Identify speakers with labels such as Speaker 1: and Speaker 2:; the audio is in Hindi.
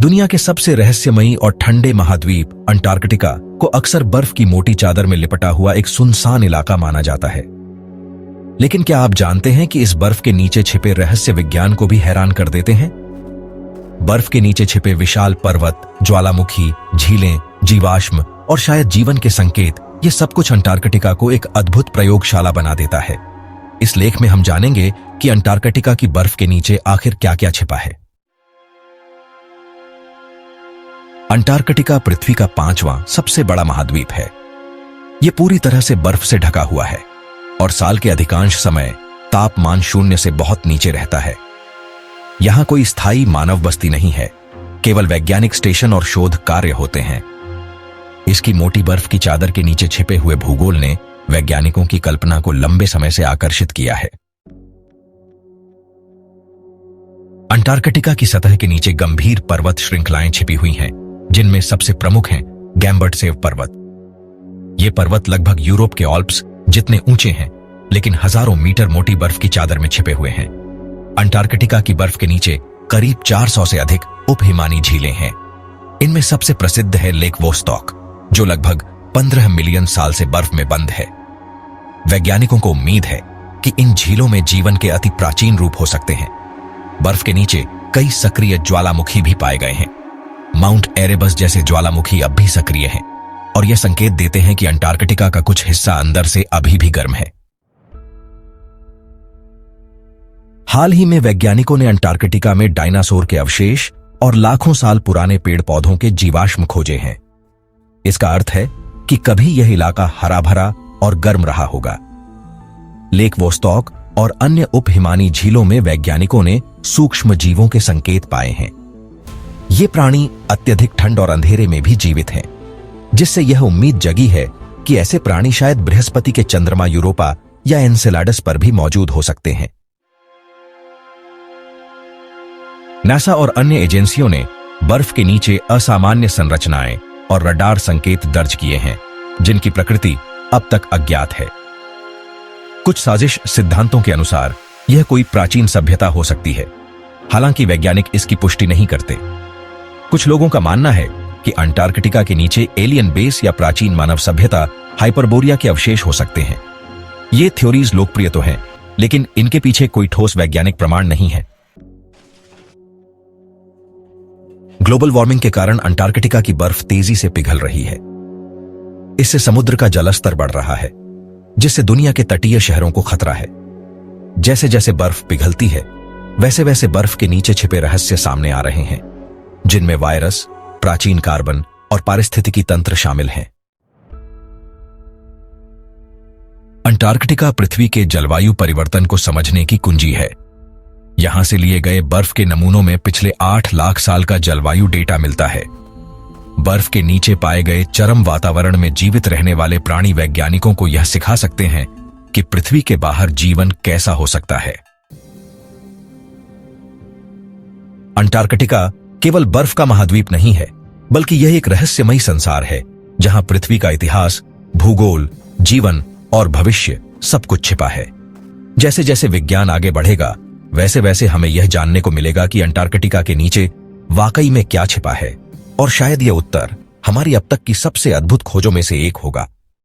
Speaker 1: दुनिया के सबसे रहस्यमयी और ठंडे महाद्वीप अंटार्कटिका को अक्सर बर्फ की मोटी चादर में लिपटा हुआ एक सुनसान इलाका माना जाता है। लेकिन क्या आप जानते हैं कि इस बर्फ के नीचे छिपे रहस्य विज्ञान को भी हैरान कर देते हैं? बर्फ के नीचे छिपे विशाल पर्वत, ज्वालामुखी, झीलें, जीवाश्म और शायद जीवन के संकेत, ये सब कुछ अंटार्कटिका को एक अद्भुत प्रयोगशाला बना देता है। इस लेख में हम जानेंगे कि अंटार्कटिका की बर्फ के नीचे आखिर क्या क्या छिपा है। अंटार्कटिका पृथ्वी का 5वां सबसे बड़ा महाद्वीप है। यह पूरी तरह से बर्फ से ढका हुआ है और साल के अधिकांश समय तापमान 0 से बहुत नीचे रहता है। यहां कोई स्थायी मानव बस्ती नहीं है, केवल वैज्ञानिक स्टेशन और शोध कार्य होते हैं। इसकी मोटी बर्फ की चादर के नीचे छिपे हुए भूगोल ने वैज्ञानिकों की कल्पना को लंबे समय से आकर्षित किया है। अंटार्कटिका की सतह के नीचे गंभीर पर्वत श्रृंखलाएं छिपी हुई हैं, जिनमें सबसे प्रमुख हैं गैम्बर्टसेव पर्वत। ये पर्वत लगभग यूरोप के ऑल्प्स जितने ऊंचे हैं, लेकिन हजारों मीटर मोटी बर्फ की चादर में छिपे हुए हैं। अंटार्कटिका की बर्फ के नीचे करीब 400 से अधिक उपहिमानी झीलें हैं। इनमें सबसे प्रसिद्ध है लेक वोस्टॉक, जो लगभग 15 मिलियन साल से बर्फ में बंद है। वैज्ञानिकों को उम्मीद है कि इन झीलों में जीवन के अति प्राचीन रूप हो सकते हैं। बर्फ के नीचे कई सक्रिय ज्वालामुखी भी पाए गए हैं। माउंट एरेबस जैसे ज्वालामुखी अब भी सक्रिय हैं और यह संकेत देते हैं कि अंटार्कटिका का कुछ हिस्सा अंदर से अभी भी गर्म है। हाल ही में वैज्ञानिकों ने अंटार्कटिका में डायनासोर के अवशेष और लाखों साल पुराने पेड़ पौधों के जीवाश्म खोजे हैं। इसका अर्थ है कि कभी यह इलाका हरा भरा और गर्म रहा होगा। लेक वोस्टॉक और अन्य उपहिमानी झीलों में वैज्ञानिकों ने सूक्ष्म जीवों के संकेत पाए हैं। ये प्राणी अत्यधिक ठंड और अंधेरे में भी जीवित हैं, जिससे यह उम्मीद जगी है कि ऐसे प्राणी शायद बृहस्पति के चंद्रमा यूरोपा या एनसेलाडस पर भी मौजूद हो सकते हैं। नासा और अन्य एजेंसियों ने बर्फ के नीचे असामान्य संरचनाएं और रडार संकेत दर्ज किए हैं, जिनकी प्रकृति अब तक अज्ञात है। कुछ साजिश सिद्धांतों के अनुसार यह कोई प्राचीन सभ्यता हो सकती है, हालांकि वैज्ञानिक इसकी पुष्टि नहीं करते। कुछ लोगों का मानना है कि अंटार्कटिका के नीचे एलियन बेस या प्राचीन मानव सभ्यता हाइपरबोरिया के अवशेष हो सकते हैं। ये थ्योरीज लोकप्रिय तो हैं, लेकिन इनके पीछे कोई ठोस वैज्ञानिक प्रमाण नहीं है। ग्लोबल वार्मिंग के कारण अंटार्कटिका की बर्फ तेजी से पिघल रही है। इससे समुद्र का जलस्तर बढ़ रहा है, जिससे दुनिया के तटीय शहरों को खतरा है। जैसे जैसे बर्फ पिघलती है, वैसे वैसे बर्फ के नीचे छिपे रहस्य सामने आ रहे हैं, जिनमें वायरस, प्राचीन कार्बन और पारिस्थितिकी तंत्र शामिल हैं। अंटार्कटिका पृथ्वी के जलवायु परिवर्तन को समझने की कुंजी है। यहां से लिए गए बर्फ के नमूनों में पिछले 8 लाख साल का जलवायु डेटा मिलता है। बर्फ के नीचे पाए गए चरम वातावरण में जीवित रहने वाले प्राणी वैज्ञानिकों को यह सिखा सकते हैं कि पृथ्वी के बाहर जीवन कैसा हो सकता है। अंटार्कटिका केवल बर्फ का महाद्वीप नहीं है, बल्कि यह एक रहस्यमयी संसार है, जहां पृथ्वी का इतिहास, भूगोल, जीवन और भविष्य सब कुछ छिपा है। जैसे जैसे विज्ञान आगे बढ़ेगा, वैसे वैसे हमें यह जानने को मिलेगा कि अंटार्कटिका के नीचे वाकई में क्या छिपा है, और शायद यह उत्तर हमारी अब तक की सबसे अद्भुत खोजों में से एक होगा।